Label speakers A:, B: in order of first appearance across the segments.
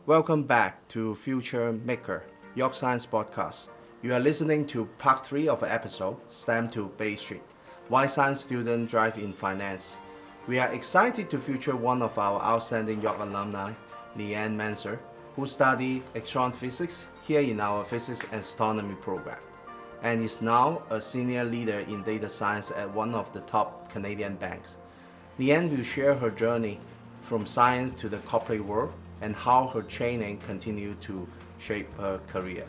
A: Welcome back to Future Maker, York Science Podcast. You are listening to part 3 of an episode, STEM to Bay Street, Why Science Students Drive in Finance. We are excited to feature one of our outstanding York alumni, Lianne Manzer, who studied astrophysics here in our Physics Astronomy program, and is now a senior leader in data science at one of the top Canadian banks. Lianne will share her journey from science to the corporate world and how her training continued to shape her career.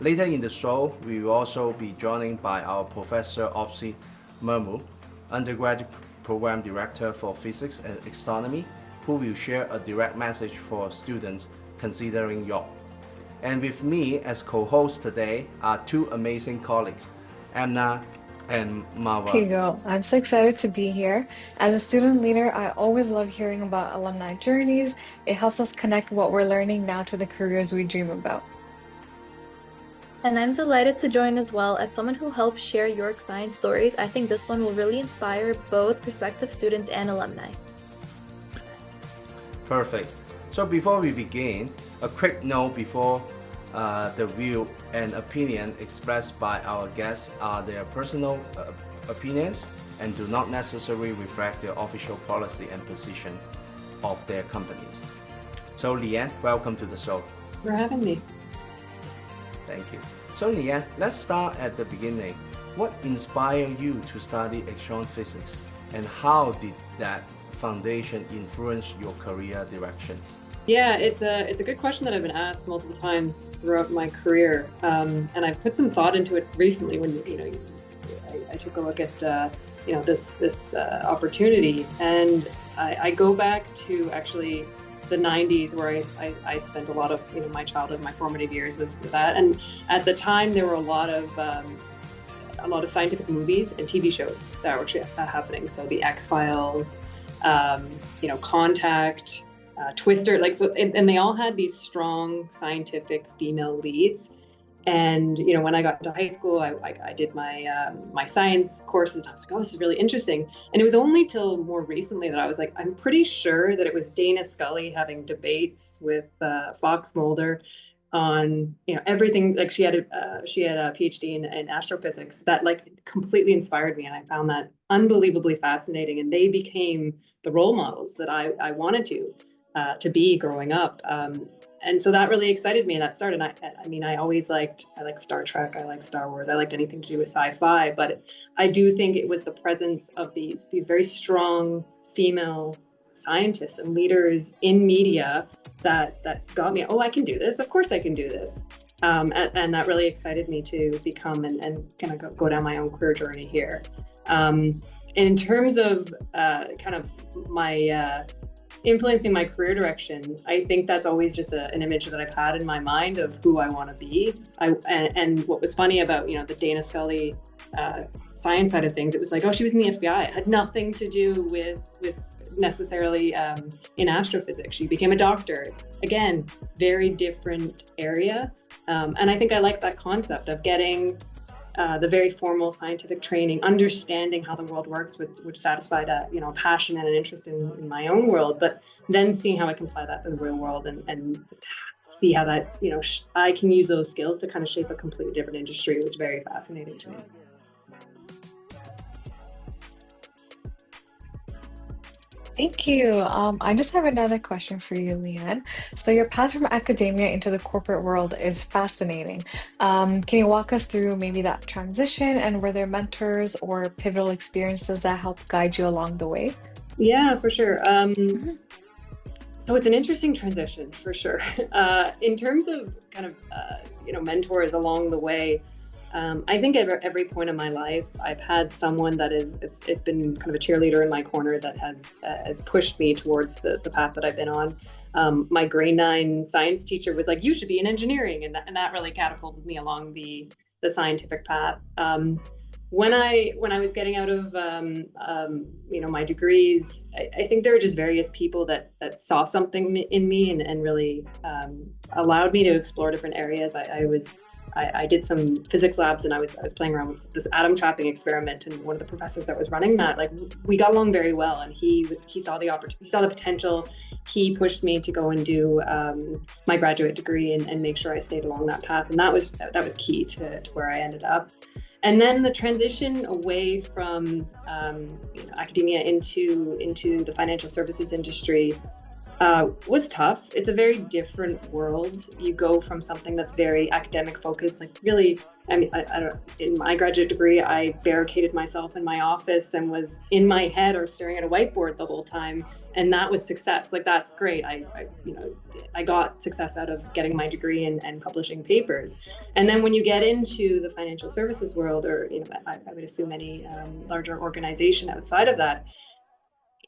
A: Later in the show, we will also be joined by our Professor Ozzy Mermut, Undergraduate Program Director for Physics Astronomy, who will share a direct message for students considering York. And with me as co-host today are two amazing colleagues, Amna and Marwa.
B: Hugo, I'm so excited to be here. As a student leader, I always love hearing about alumni journeys. It helps us connect what we're learning now to the careers we dream about.
C: And I'm delighted to join as well. As someone who helps share York science stories, I think this one will really inspire both prospective students and alumni.
A: Perfect. So before we begin, a quick note before the view and opinion expressed by our guests are their personal opinions and do not necessarily reflect the official policy and position of their companies. So Lianne, welcome to the show.
D: Thanks for having me.
A: Thank you. So Lianne, let's start at the beginning. What inspired you to study astrophysics, and how did that foundation influence your career directions?
D: Yeah, it's a good question that I've been asked multiple times throughout my career, and I've put some thought into it recently when I took a look at this opportunity, and I go back to actually the 90s where I spent a lot of my childhood, my formative years was that, and at the time there were a lot of scientific movies and TV shows that were happening. So the X-Files, Contact. Twister, and they all had these strong scientific female leads. And when I got into high school, I did my science courses, and I was like, oh, this is really interesting. And it was only till more recently that I was like, I'm pretty sure that it was Dana Scully having debates with Fox Mulder on everything. Like she had a PhD in astrophysics that completely inspired me, and I found that unbelievably fascinating. And they became the role models that I wanted to be growing up, and so that really excited me, and that started. I always liked Star Trek, I like Star Wars, I liked anything to do with sci-fi, but I do think it was the presence of these very strong female scientists and leaders in media that got me, oh, I can do this, of course I can do this, and that really excited me to become and kind of go down my own career journey here. In terms of kind of my influencing my career direction, I think that's always just an image that I've had in my mind of who I want to be. And what was funny about the Dana Scully science side of things, it was like, oh, she was in the FBI. It had nothing to do with necessarily in astrophysics. She became a doctor. Again, very different area. And I think I like that concept of getting the very formal scientific training, understanding how the world works, which satisfied a passion and an interest in my own world, but then seeing how I can apply that to the real world and see how that I can use those skills to kind of shape a completely different industry. It was very fascinating to me.
B: Thank you. I just have another question for you, Lianne. So your path from academia into the corporate world is fascinating. Can you walk us through maybe that transition, and were there mentors or pivotal experiences that helped guide you along the way?
D: Yeah, for sure. So it's an interesting transition for sure. In terms of kind of mentors along the way, I think at every point in my life, I've had someone that it's been kind of a cheerleader in my corner that has pushed me towards the path that I've been on. My grade 9 science teacher was like, you should be in engineering, and that really catapulted me along the scientific path. When I was getting out of my degrees, I think there were just various people that saw something in me and really allowed me to explore different areas. I was I did some physics labs, and I was playing around with this atom trapping experiment, and one of the professors that was running that, like, we got along very well, and he saw the opportunity, he saw the potential. He pushed me to go and do my graduate degree and make sure I stayed along that path, and that was key to where I ended up. And then the transition away from academia into the financial services industry was tough. It's a very different world. You go from something that's very academic focused, like really, I mean, I don't, in my graduate degree, I barricaded myself in my office and was in my head or staring at a whiteboard the whole time. And that was success. Like, that's great. I got success out of getting my degree and publishing papers. And then when you get into the financial services world, or, I would assume any larger organization outside of that,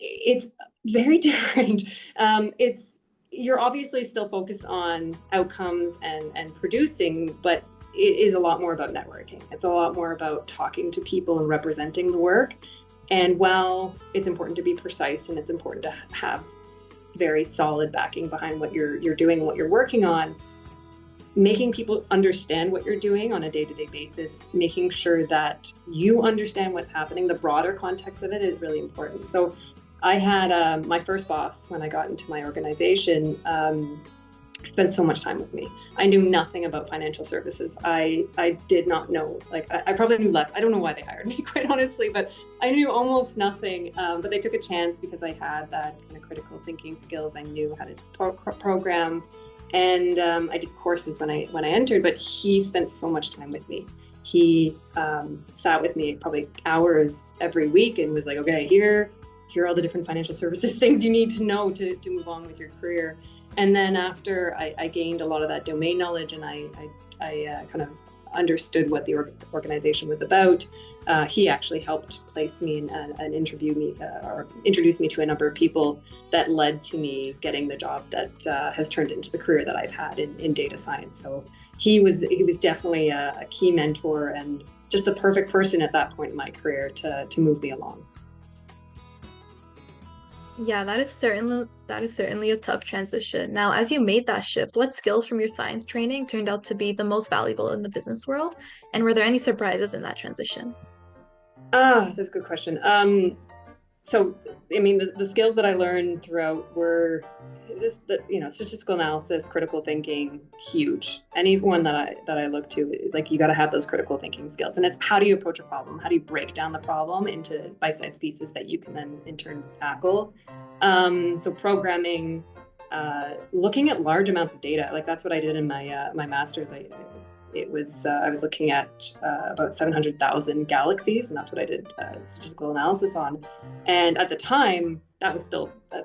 D: it's very different. You're obviously still focused on outcomes and producing, but it is a lot more about networking. It's a lot more about talking to people and representing the work. And while it's important to be precise and it's important to have very solid backing behind what you're doing and what you're working on, making people understand what you're doing on a day-to-day basis, making sure that you understand what's happening, the broader context of it is really important. So I had my first boss when I got into my organization spent so much time with me. I knew nothing about financial services. I did not know, like, I probably knew less. I don't know why they hired me, quite honestly, but I knew almost nothing. But they took a chance because I had that kind of critical thinking skills. I knew how to program, and I did courses when I entered. But he spent so much time with me. He sat with me probably hours every week and was like, "Okay, here are all the different financial services things you need to know to move on with your career." And then after I gained a lot of that domain knowledge, and I kind of understood what the organization was about, he actually helped place me and interview me or introduce me to a number of people that led to me getting the job that has turned into the career that I've had in data science. So he was definitely a key mentor and just the perfect person at that point in my career to move me along.
C: Yeah, that is certainly a tough transition. Now, as you made that shift, what skills from your science training turned out to be the most valuable in the business world? And were there any surprises in that transition?
D: That's a good question. So, I mean, the skills that I learned throughout were statistical analysis, critical thinking, huge. Anyone that I look to, like, you got to have those critical thinking skills. And it's, how do you approach a problem? How do you break down the problem into bite-sized pieces that you can then in turn tackle? So programming, looking at large amounts of data, like that's what I did in my master's. I was looking at about 700,000 galaxies, and that's what I did statistical analysis on. And at the time, that was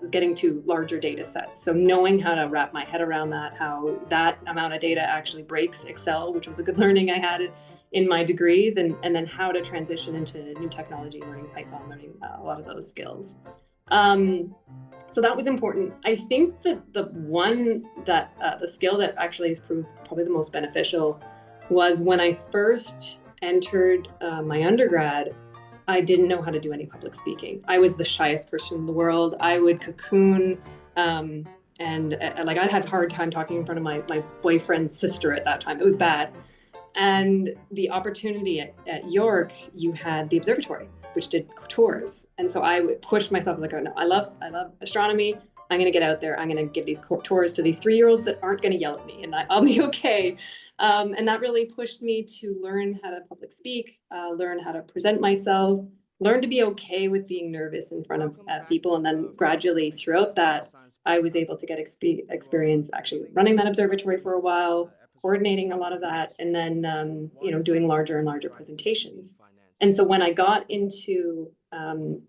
D: getting to larger data sets. So knowing how to wrap my head around that, how that amount of data actually breaks Excel, which was a good learning I had in my degrees, and then how to transition into new technology, learning Python, learning a lot of those skills. So that was important. I think that the skill that actually has proved probably the most beneficial was when I first entered my undergrad. I didn't know how to do any public speaking. I was the shyest person in the world. I would cocoon, and like, I'd have a hard time talking in front of my boyfriend's sister at that time. It was bad. And the opportunity at York, you had the observatory, which did tours. And so I would push myself, like, oh no, I love astronomy. I'm going to get out there. I'm going to give these tours to these 3-year-olds that aren't going to yell at me, and I'll be okay. And that really pushed me to learn how to public speak, learn how to present myself, learn to be okay with being nervous in front of people. And then gradually throughout that, I was able to get experience actually running that observatory for a while, coordinating a lot of that, and then doing larger and larger presentations. And so when I got into the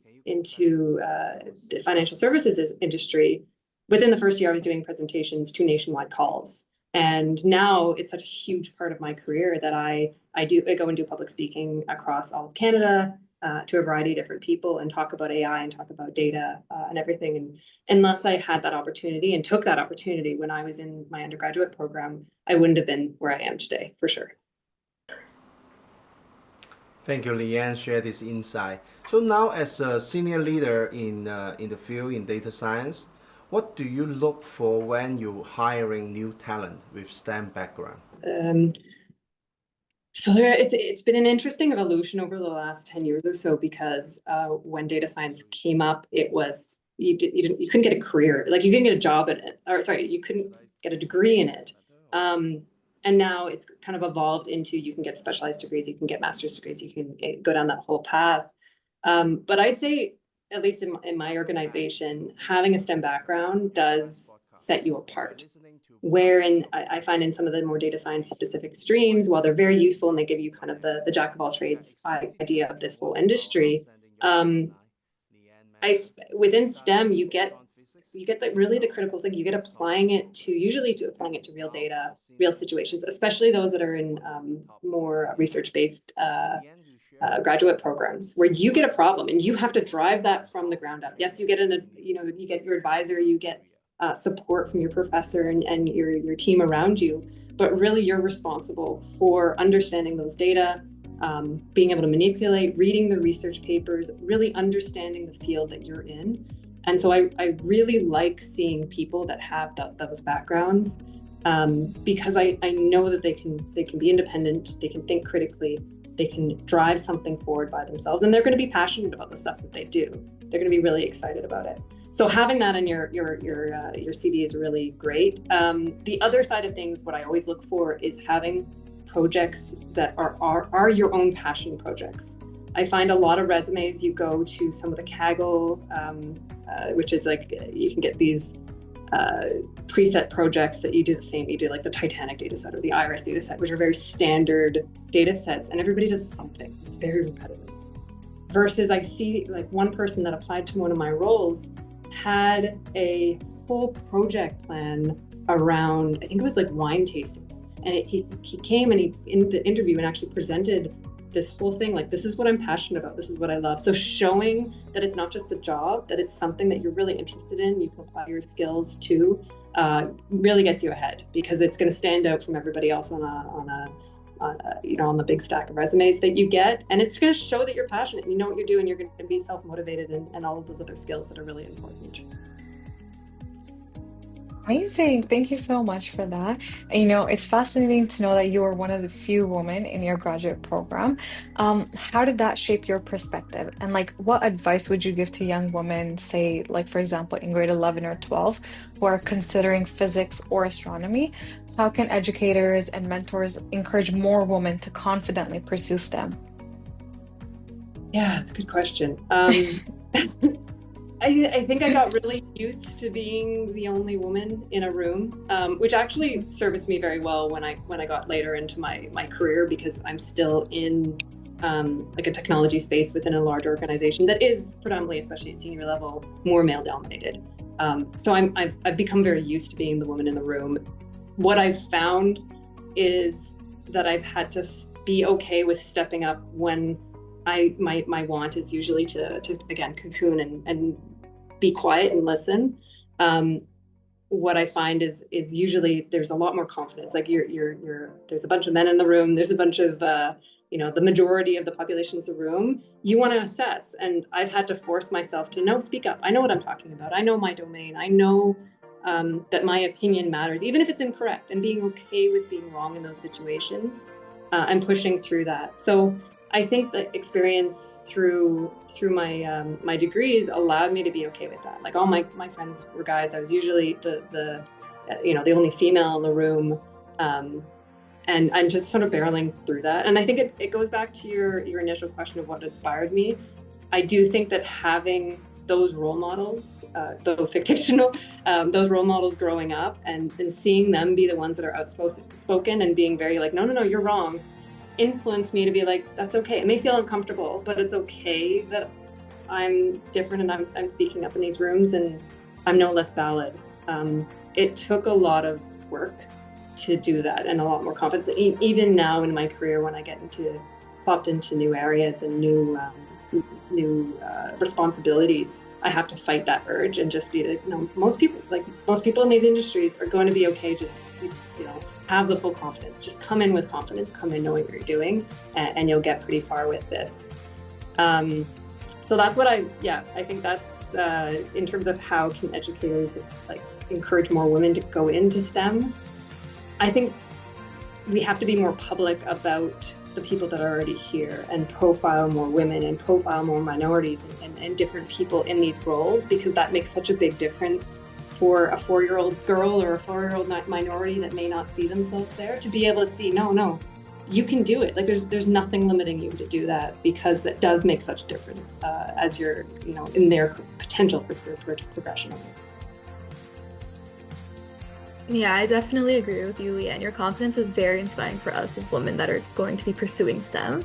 D: financial services industry, within the first year, I was doing presentations to nationwide calls. And now it's such a huge part of my career that I go and do public speaking across all of Canada to a variety of different people and talk about AI and talk about data and everything. And unless I had that opportunity and took that opportunity when I was in my undergraduate program, I wouldn't have been where I am today, for sure.
A: Thank you, Lianne, share this insight. So now, as a senior leader in the field in data science, what do you look for when you're hiring new talent with STEM background?
D: So it's been an interesting evolution over the last 10 years or so, because when data science came up, it was you couldn't get a career, like you couldn't get a job in it, or sorry, you couldn't get a degree in it. And now it's kind of evolved into you can get specialized degrees, you can get master's degrees, you can go down that whole path. But I'd say, at least in my organization, having a STEM background does set you apart. Wherein I find in some of the more data science specific streams, while they're very useful and they give you kind of the jack of all trades idea of this whole industry, within STEM you get really the critical thing. You get applying it to real data, real situations, especially those that are in more research-based graduate programs, where you get a problem and you have to drive that from the ground up. Yes, you get you get your advisor, you get support from your professor and your team around you, but really you're responsible for understanding those data, being able to manipulate, reading the research papers, really understanding the field that you're in. And so I really like seeing people that have those backgrounds, because I know that they can be independent, they can think critically, they can drive something forward by themselves, and they're going to be passionate about the stuff that they do. They're going to be really excited about it. So having that in your CV is really great. The other side of things, what I always look for is having projects that are your own passion projects. I find a lot of resumes, you go to some of the Kaggle, which is like, you can get these preset projects that you do like the Titanic data set or the IRIS data set, which are very standard data sets, and everybody does something. It's very repetitive. Versus I see like one person that applied to one of my roles had a whole project plan around, I think it was like wine tasting. And he came and he, in the interview, and actually presented this whole thing, like, this is what I'm passionate about, this is what I love. So showing that it's not just a job, that it's something that you're really interested in, you can apply your skills to, really gets you ahead, because it's going to stand out from everybody else on the big stack of resumes that you get. And it's going to show that you're passionate and you know what you're doing, you're going to be self-motivated, and all of those other skills that are really important.
B: Amazing. Thank you so much for that. And, it's fascinating to know that you are one of the few women in your graduate program. How did that shape your perspective? And like, what advice would you give to young women, say, like, for example, in grade 11 or 12, who are considering physics or astronomy? How can educators and mentors encourage more women to confidently pursue STEM?
D: Yeah, it's a good question. I think I got really used to being the only woman in a room, which actually serviced me very well when I got later into my career, because I'm still in like a technology space within a large organization that is predominantly, especially at senior level, more male dominated. So I've become very used to being the woman in the room. What I've found is that I've had to be okay with stepping up when my want is usually to again cocoon and be quiet and listen. What I find is usually there's a lot more confidence. Like there's a bunch of men in the room. There's a bunch of the majority of the population is a room. You want to assess, and I've had to force myself to speak up. I know what I'm talking about. I know my domain. I know that my opinion matters, even if it's incorrect, and being okay with being wrong in those situations, and pushing through that. So I think that experience through my degrees allowed me to be okay with that. Like, all my friends were guys. I was usually the only female in the room, and I'm just sort of barreling through that. And I think it goes back to your initial question of what inspired me. I do think that having those role models, though fictional, those role models growing up, and seeing them be the ones that are outspoken and being very like, no, you're wrong, influenced me to be like, that's okay. It may feel uncomfortable, but it's okay that I'm different and I'm speaking up in these rooms, and I'm no less valid. It took a lot of work to do that, and a lot more confidence. Even now in my career, when I get popped into new areas and new responsibilities, I have to fight that urge and just be like, no, most people in these industries are going to be okay. Just, have the full confidence. Just come in with confidence, come in knowing what you're doing, and you'll get pretty far with this. So that's what I think that's, in terms of how can educators encourage more women to go into STEM. I think we have to be more public about the people that are already here and profile more women and profile more minorities and different people in these roles, because that makes such a big difference for a 4-year-old girl or a 4-year-old minority that may not see themselves there, to be able to see, no, you can do it. Like there's nothing limiting you to do that, because it does make such a difference as you're, in their potential for career progression.
C: Yeah, I definitely agree with you, Lianne. Your confidence is very inspiring for us as women that are going to be pursuing STEM.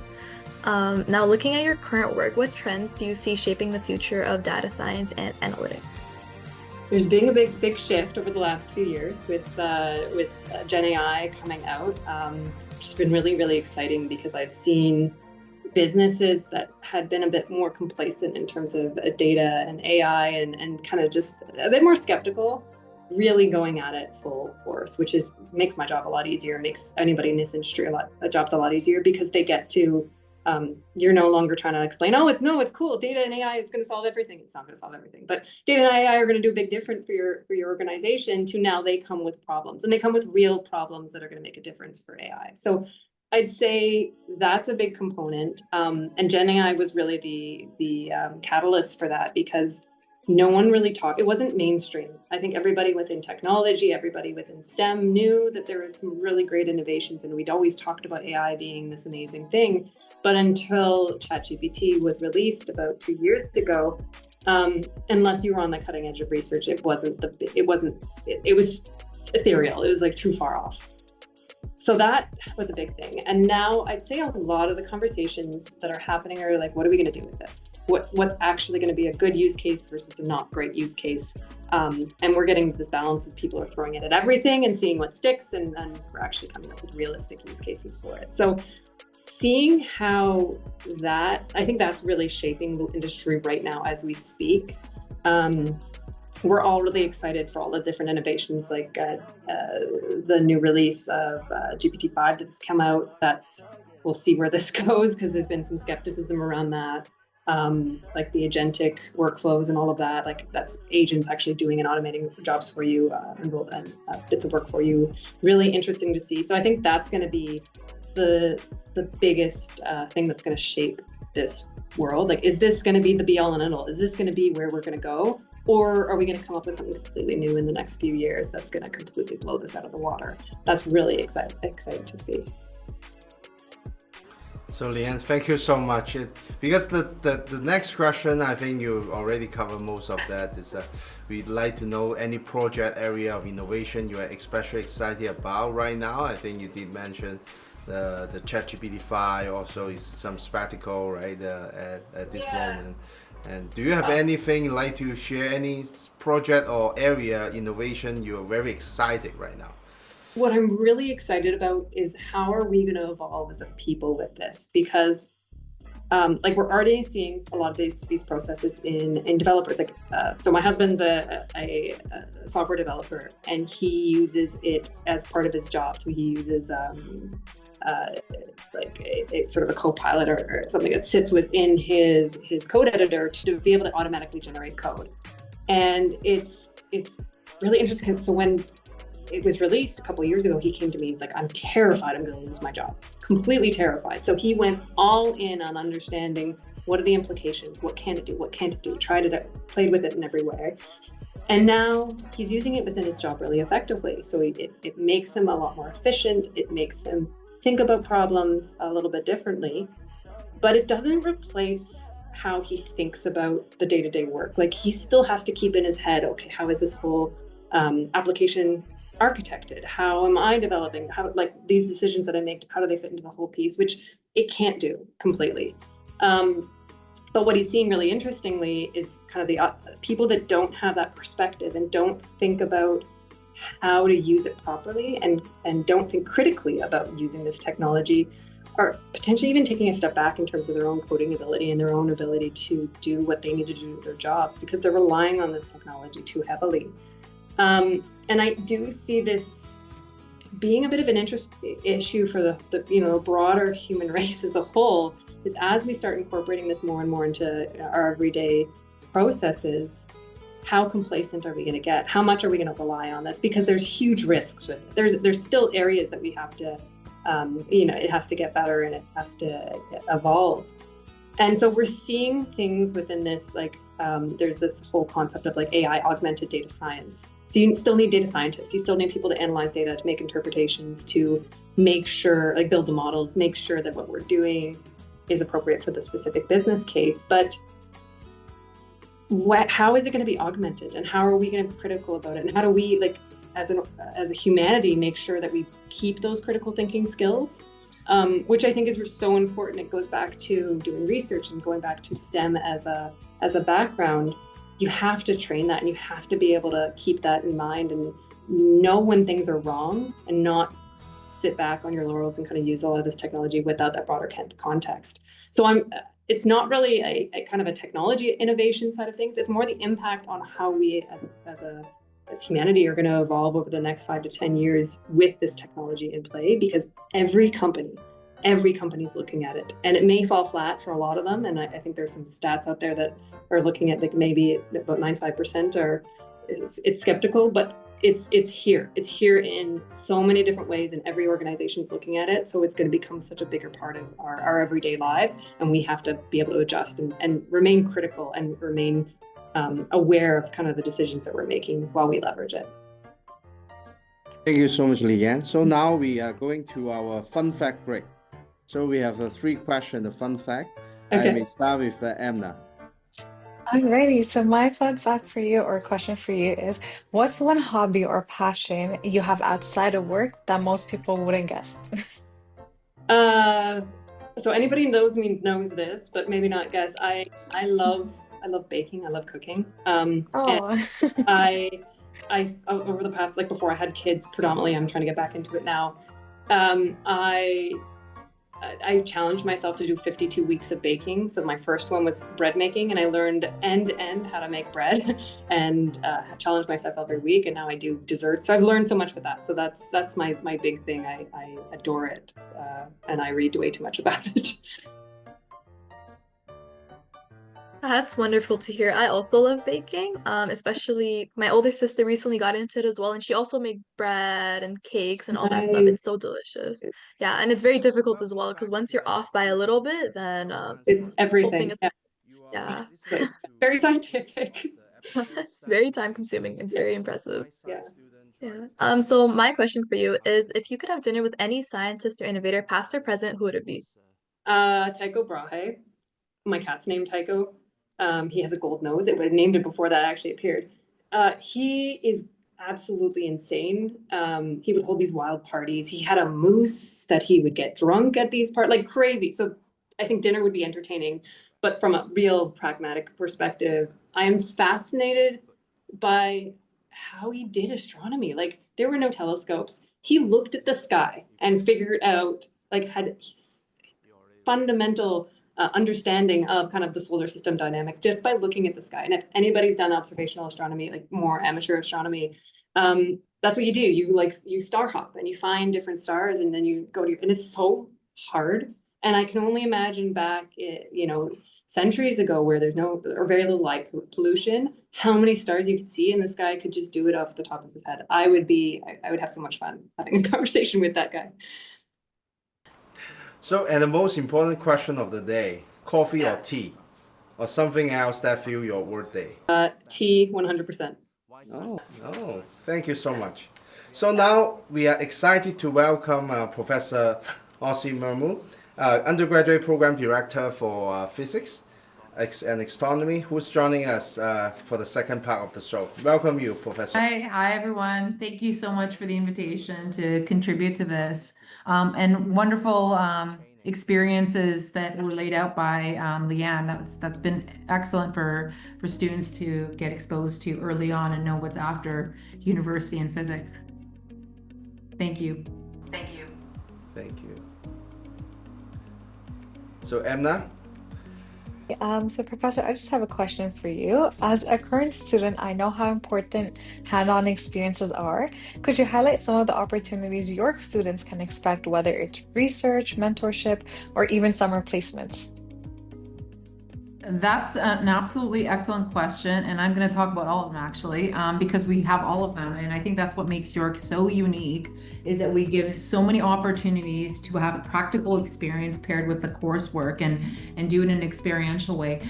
C: Now, looking at your current work, what trends do you see shaping the future of data science and analytics?
D: There's been a big shift over the last few years with Gen AI coming out. It's been really, really exciting, because I've seen businesses that had been a bit more complacent in terms of data and AI and kind of just a bit more skeptical, really going at it full force, which makes my job a lot easier, makes anybody in this industry job's a lot easier, because they get to, you're no longer trying to explain, it's cool, data and AI is going to solve everything. It's not going to solve everything, but data and AI are going to do a big difference for your organization. To now they come with problems, and they come with real problems that are going to make a difference for AI. So I'd say that's a big component, and Gen AI was really the catalyst for that, because no one really talked. It wasn't mainstream. I think everybody within technology, everybody within STEM knew that there was some really great innovations, and we'd always talked about AI being this amazing thing. But until ChatGPT was released about 2 years ago, unless you were on the cutting edge of research, it was ethereal. It was like too far off. So that was a big thing. And now I'd say a lot of the conversations that are happening are like, what are we going to do with this? What's actually going to be a good use case versus a not great use case? And we're getting this balance of people are throwing it at everything and seeing what sticks, and we're actually coming up with realistic use cases for it. So seeing how I think that's really shaping the industry right now as we speak. We're all really excited for all the different innovations, like the new release of GPT-5 that's come out. We'll see where this goes, because there's been some skepticism around that, like the agentic workflows and all of that. Like that's agents actually doing and automating jobs for you and bits of work for you. Really interesting to see. So I think that's going to be the biggest thing that's going to shape this world. Like, is this going to be the be all and end all? Is this going to be where we're going to go? Or are we going to come up with something completely new in the next few years that's going to completely blow this out of the water? That's really exciting to see.
A: So Lianne, thank you so much. Because the next question, I think you already covered most of that, is that we'd like to know any project area of innovation you are especially excited about right now. I think you did mention the ChatGPT-5 also is some spectacle, right, at this moment. And do you have anything you'd like to share, any project or area innovation you're very excited right now?
D: What I'm really excited about is how are we going to evolve as a people with this? Because like we're already seeing a lot of these processes in developers. Like, so my husband's a software developer, and he uses it as part of his job. So he uses like a sort of a co-pilot or something that sits within his code editor to be able to automatically generate code. And it's really interesting. So when it was released a couple of years ago, he came to me and he's like, I'm terrified I'm going to lose my job. Completely terrified. So he went all in on understanding what are the implications, what can it do, what can't it do, played with it in every way. And now he's using it within his job really effectively. So it makes him a lot more efficient. It makes him think about problems a little bit differently, but it doesn't replace how he thinks about the day-to-day work. Like, he still has to keep in his head, okay, how is this whole application architected? How am I developing? How, like, these decisions that I make, how do they fit into the whole piece, which it can't do completely. But what he's seeing really interestingly is kind of the people that don't have that perspective and don't think about how to use it properly and don't think critically about using this technology are potentially even taking a step back in terms of their own coding ability and their own ability to do what they need to do with their jobs, because they're relying on this technology too heavily. And I do see this being a bit of an issue for the broader human race as a whole, is as we start incorporating this more and more into our everyday processes, how complacent are we going to get? How much are we going to rely on this? Because there's huge risks with it. There's still areas that we have to it has to get better and it has to evolve. And so we're seeing things within this, like there's this whole concept of like AI augmented data science. So you still need data scientists, you still need people to analyze data, to make interpretations, to make sure, like build the models, make sure that what we're doing is appropriate for the specific business case. But how is it going to be augmented, and how are we going to be critical about it, and how do we, like, as a humanity, make sure that we keep those critical thinking skills, which I think is so important. It goes back to doing research and going back to STEM as a background. You have to train that, and you have to be able to keep that in mind and know when things are wrong, and not sit back on your laurels and kind of use all of this technology without that broader context. So it's not really a kind of a technology innovation side of things. It's more the impact on how we as humanity are going to evolve over the next 5 to 10 years with this technology in play, because every company is looking at it, and it may fall flat for a lot of them. And I think there's some stats out there that are looking at, like, maybe about 95% it's skeptical, but it's here in so many different ways, and every organization is looking at it. So it's going to become such a bigger part of our everyday lives, and we have to be able to adjust and remain critical and remain aware of kind of the decisions that we're making while we leverage it.
A: Thank you so much, Lianne. So now we are going to our fun fact break. So we have 3 questions, the fun fact.
D: Okay.
A: I may start with Amna.
B: Alrighty, so my fun fact for you, or question for you, is what's one hobby or passion you have outside of work that most people wouldn't guess?
D: So anybody who knows me knows this, but maybe not guess. I love baking. I love cooking. And
B: Oh,
D: I over the past, like, before I had kids, predominantly, I'm trying to get back into it now. I challenged myself to do 52 weeks of baking. So my first one was bread making, and I learned end to end how to make bread, and challenged myself every week. And now I do desserts. So I've learned so much with that. So that's my big thing. I adore it, and I read way too much about it.
C: That's wonderful to hear. I also love baking, especially my older sister recently got into it as well, and she also makes bread and cakes and all that stuff.
D: Nice.
C: It's so delicious. Yeah, and it's very difficult as well, because once you're off by a little bit, then
D: It's
C: whole thing
D: everything.
C: is
D: Yeah,
C: yeah.
D: exactly. Very scientific.
C: It's very time consuming. It's very
D: Yes.
C: impressive.
D: Yeah.
C: Yeah. So my question for you is, if you could have dinner with any scientist or innovator, past or present, who would it be?
D: Tycho Brahe. My cat's named Tycho. He has a gold nose. It would have named it before that actually appeared. He is absolutely insane. He would hold these wild parties. He had a moose that he would get drunk at these like crazy. So I think dinner would be entertaining, but from a real pragmatic perspective, I am fascinated by how he did astronomy. Like, there were no telescopes. He looked at the sky and figured out, like, had fundamental understanding of kind of the solar system dynamic just by looking at the sky. And if anybody's done observational astronomy, like more amateur astronomy, that's what you do. You star hop and you find different stars, and then you go to and it's so hard. And I can only imagine back, centuries ago, where there's no or very little light pollution, how many stars you could see, and this guy could just do it off the top of his head. I would have so much fun having a conversation with that guy.
A: So, and the most important question of the day, coffee or tea? Or something else that fuel your workday?
D: Tea, 100%.
A: Oh, thank you so much. So now we are excited to welcome Professor Ozzy Mermut, Undergraduate Program Director for Physics and Astronomy, who's joining us for the second part of the show. Welcome you, Professor.
E: Hi everyone. Thank you so much for the invitation to contribute to this, and wonderful experiences that were laid out by Lianne. That's been excellent for students to get exposed to early on and know what's after university and physics. Thank you.
A: Thank you. So Emna?
B: So Professor, I just have a question for you. As a current student, I know how important hand-on experiences are. Could you highlight some of the opportunities your students can expect, whether it's research, mentorship, or even summer placements?
E: That's an absolutely excellent question, and I'm going to talk about all of them actually, because we have all of them, and I think that's what makes York so unique, is that we give so many opportunities to have a practical experience paired with the coursework and do it in an experiential way.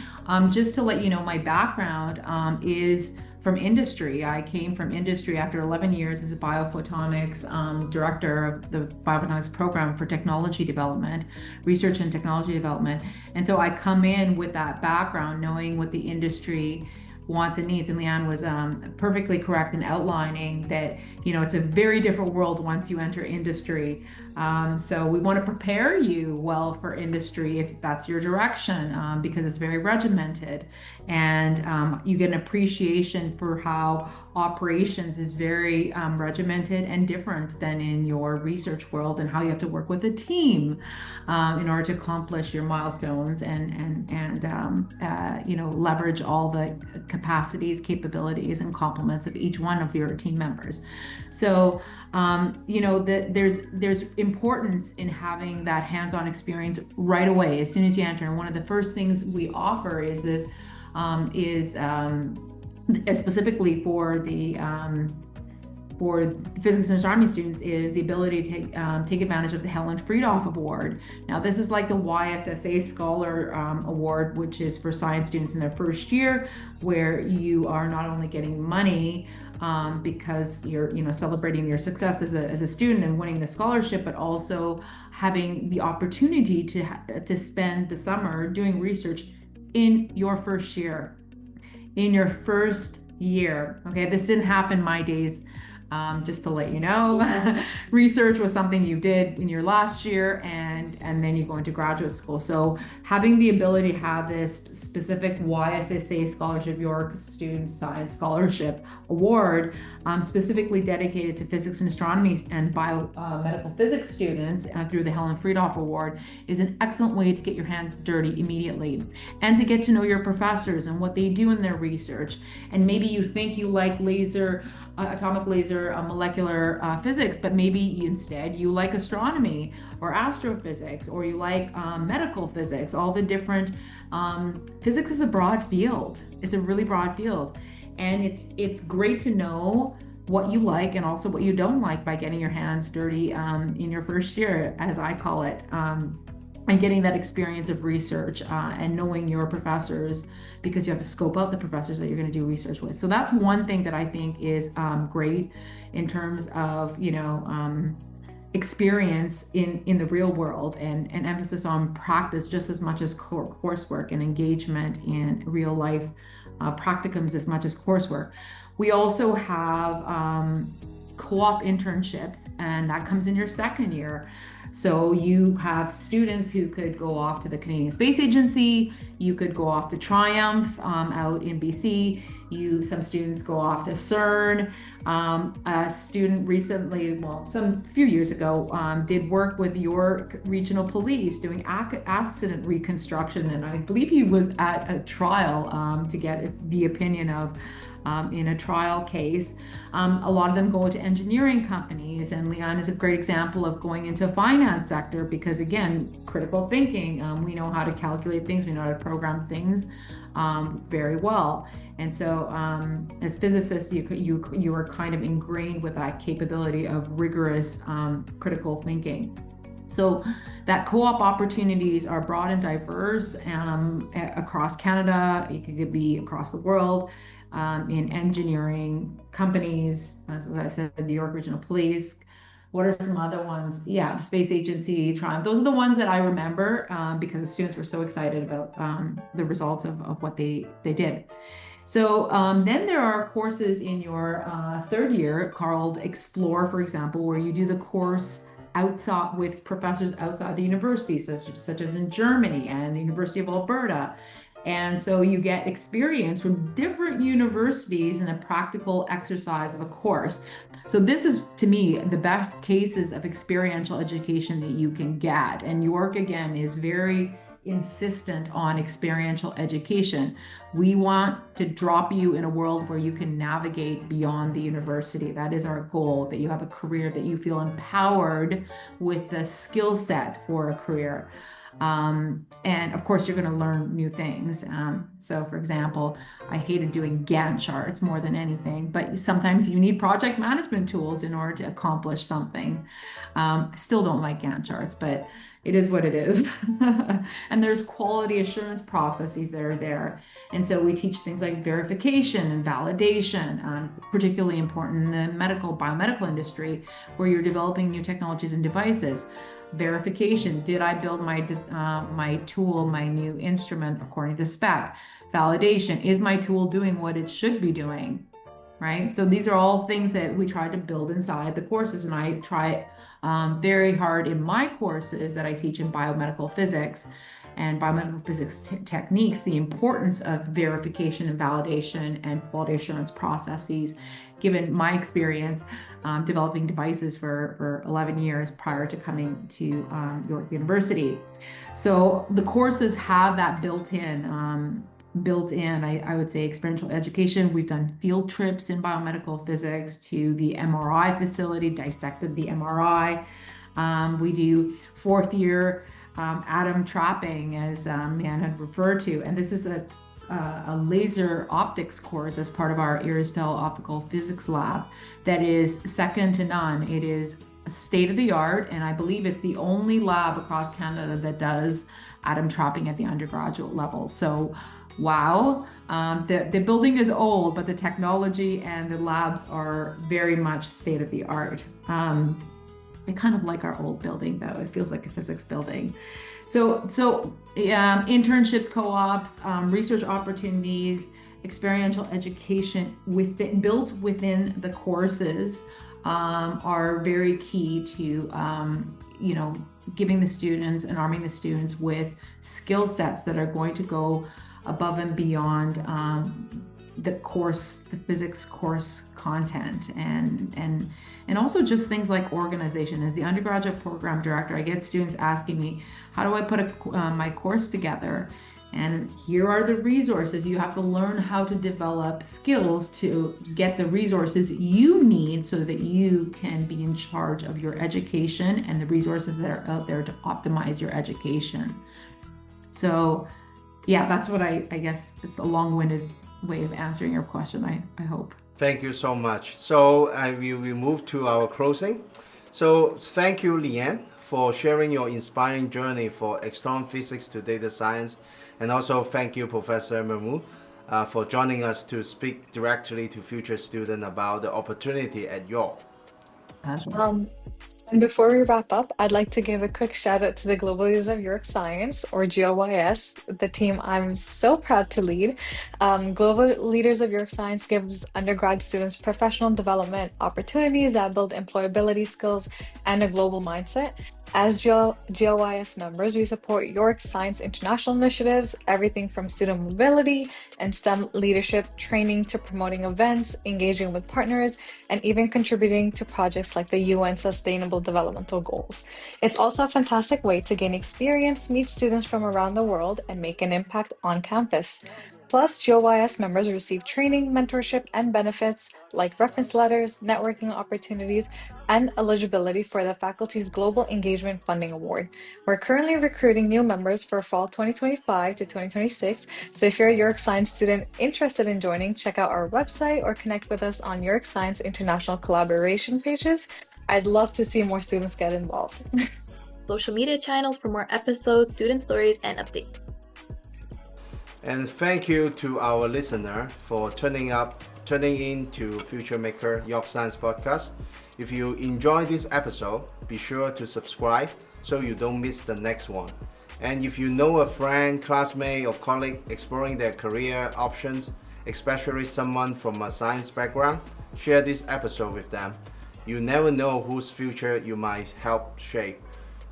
E: Just to let you know, my background is from industry. I came from industry after 11 years as a biophotonics director of the biophotonics program for technology development, research and technology development. And so I come in with that background, knowing what the industry wants and needs. And Lianne was perfectly correct in outlining that, it's a very different world once you enter industry. So we want to prepare you well for industry if that's your direction, because it's very regimented, and you get an appreciation for how operations is very regimented and different than in your research world, and how you have to work with a team in order to accomplish your milestones and leverage all the capacities, capabilities, and complements of each one of your team members. So there's importance in having that hands-on experience right away as soon as you enter. And one of the first things we offer is that specifically for the physics and astronomy students, is the ability to take advantage of the Helen Friedhoff Award. Now, this is like the YSSA Scholar Award, which is for science students in their first year, where you are not only getting money because you're celebrating your success as a student and winning the scholarship, but also having the opportunity to spend the summer doing research in your first year. In your first year. Okay, this didn't happen my days. Just to let you know, research was something you did in your last year, and then you go into graduate school. So having the ability to have this specific YSSA Scholarship, York Student Science Scholarship Award, specifically dedicated to physics and astronomy and biomedical physics students through the Helen Friedhoff Award, is an excellent way to get your hands dirty immediately, and to get to know your professors and what they do in their research. And maybe you think you like atomic laser molecular physics, but maybe instead you like astronomy or astrophysics, or you like medical physics. All the different physics is a broad field. It's a really broad field, and it's great to know what you like and also what you don't like by getting your hands dirty in your first year, as I call it, and getting that experience of research and knowing your professors, because you have to scope out the professors that you're going to do research with. So that's one thing that I think is great in terms of experience in the real world, and emphasis on practice just as much as coursework, and engagement in real life practicums as much as coursework. We also have co-op internships, and that comes in your second year. So you have students who could go off to the Canadian Space Agency, you could go off to Triumph out in BC, some students go off to CERN. A student recently, some few years ago, did work with York Regional Police doing accident reconstruction, and I believe he was at a trial to get the opinion of in a trial case. A lot of them go to engineering companies, and Lianne is a great example of going into a finance sector, because again, critical thinking, we know how to calculate things, we know how to program things very well. And so as physicists, you are kind of ingrained with that capability of rigorous critical thinking. So that co-op opportunities are broad and diverse across Canada. It could be across the world. In engineering companies, as I said, the York Regional Police. What are some other ones? Yeah, the Space Agency, Triumph. Those are the ones that I remember because the students were so excited about the results of what they did. So then there are courses in your third year called Explore, for example, where you do the course outside with professors outside the university, such as in Germany and the University of Alberta. And so you get experience from different universities in a practical exercise of a course. So this is, to me, the best cases of experiential education that you can get. And York, again, is very insistent on experiential education. We want to drop you in a world where you can navigate beyond the university. That is our goal, that you have a career, that you feel empowered with the skill set for a career. And of course, you're going to learn new things. So for example, I hated doing Gantt charts more than anything, but sometimes you need project management tools in order to accomplish something. I still don't like Gantt charts, but it is what it is. And there's quality assurance processes that are there. And so we teach things like verification and validation, particularly important in the biomedical industry, where you're developing new technologies and devices. Verification, did I build my tool, my new instrument according to spec? Validation, is my tool doing what it should be doing? Right? So these are all things that we try to build inside the courses, and I try very hard in my courses that I teach in biomedical physics and biomedical physics techniques, the importance of verification and validation and quality assurance processes, given my experience developing devices for 11 years prior to coming to York University. So the courses have that built in, I would say, experiential education. We've done field trips in biomedical physics to the MRI facility, dissected the MRI. We do fourth year atom trapping, as Lianne had referred to, and this is a laser optics course as part of our Irisdale Optical Physics Lab that is second to none. It is state of the art, and I believe it's the only lab across Canada that does atom trapping at the undergraduate level. So wow, the building is old, but the technology and the labs are very much state of the art. I kind of like our old building though. It feels like a physics building. So internships, co-ops, research opportunities, experiential education built within the courses are very key to giving the students and arming the students with skill sets that are going to go above and beyond the physics course content, and also just things like organization. As the undergraduate program director, I get students asking me, how do I put my course together? And here are the resources. You have to learn how to develop skills to get the resources you need so that you can be in charge of your education and the resources that are out there to optimize your education. So yeah, that's what I guess it's a long-winded way of answering your question, I hope.
A: Thank you so much. So we will move to our closing. So thank you, Lianne, for sharing your inspiring journey for external physics to data science. And also thank you, Professor Mermut, for joining us to speak directly to future students about the opportunity at York.
B: And before we wrap up, I'd like to give a quick shout out to the Global Leaders of York Science, or GLYS, the team I'm so proud to lead. Global Leaders of York Science gives undergrad students professional development opportunities that build employability skills and a global mindset. As GLYS members, we support York Science International initiatives, everything from student mobility and STEM leadership training to promoting events, engaging with partners, and even contributing to projects like the UN Sustainable Developmental Goals. It's also a fantastic way to gain experience, meet students from around the world, and make an impact on campus. Plus, GLYS members receive training, mentorship, and benefits like reference letters, networking opportunities, and eligibility for the faculty's Global Engagement Funding Award. We're currently recruiting new members for fall 2025 to 2026, so if you're a York Science student interested in joining, check out our website or connect with us on York Science International collaboration pages. I'd love to see more students get involved.
C: Social media channels for more episodes, student stories, and updates.
A: And thank you to our listener for tuning in to Future Maker York Science Podcast. If you enjoyed this episode, be sure to subscribe so you don't miss the next one. And if you know a friend, classmate, or colleague exploring their career options, especially someone from a science background, share this episode with them. You never know whose future you might help shape.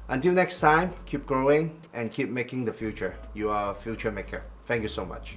A: Until next time, keep growing and keep making the future. You are a future maker. Thank you so much.